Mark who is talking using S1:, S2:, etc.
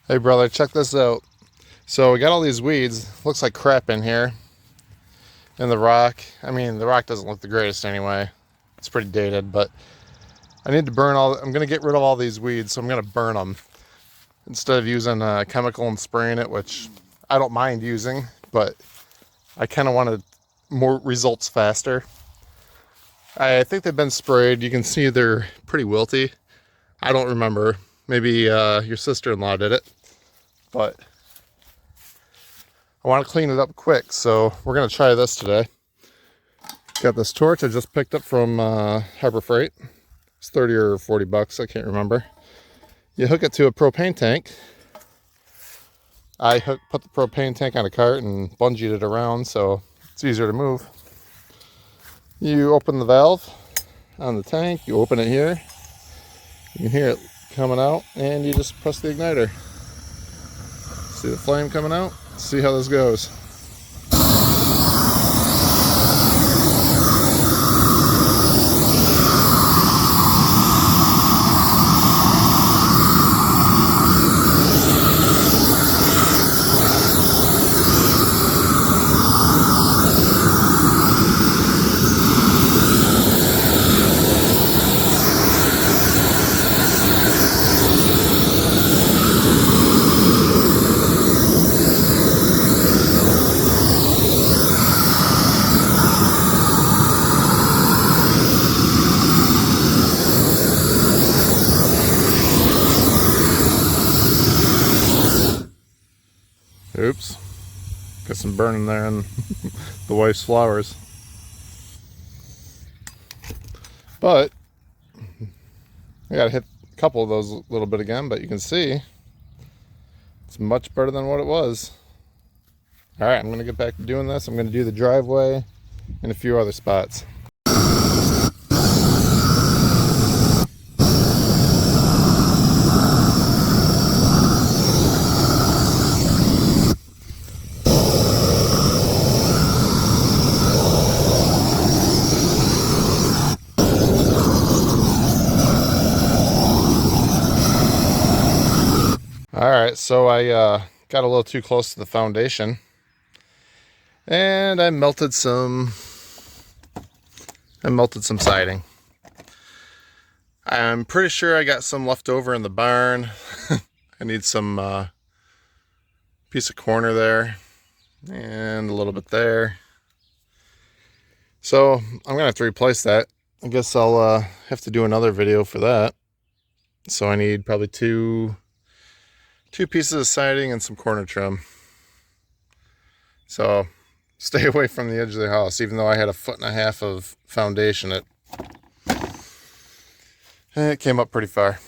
S1: Hey brother, check this out. So we got all these weeds. Looks like crap in here. And the rock. I mean, the rock doesn't look the greatest anyway. It's pretty dated, but I need to burn I'm going to get rid of all these weeds, so I'm going to burn them. Instead of using a chemical and spraying it, which I don't mind using, but I kind of wanted more results faster. I think they've been sprayed. You can see they're pretty wilty. I don't remember. Maybe your sister-in-law did it. But I want to clean it up quick, so we're going to try this today. Got this torch I just picked up from Harbor Freight. It's 30 or 40 bucks, I can't remember. You hook it to a propane tank. I put the propane tank on a cart and bungeed it around so it's easier to move. You open the valve on the tank, you open it here. You can hear it coming out, and you just press the igniter. See the flame coming out? See how this goes. Oops. Got some burning there in the wife's flowers. But I gotta hit a couple of those a little bit again, but you can see it's much better than what it was. Alright, I'm gonna get back to doing this. I'm gonna do the driveway and a few other spots. Alright, so I got a little too close to the foundation and I melted some siding. I'm pretty sure I got some left over in the barn. I need some piece of corner there and a little bit there. So I'm gonna have to replace that. I guess I'll have to do another video for that. So I need probably two pieces of siding and some corner trim. So stay away from the edge of the house. Even though I had 1.5 feet of foundation, it came up pretty far.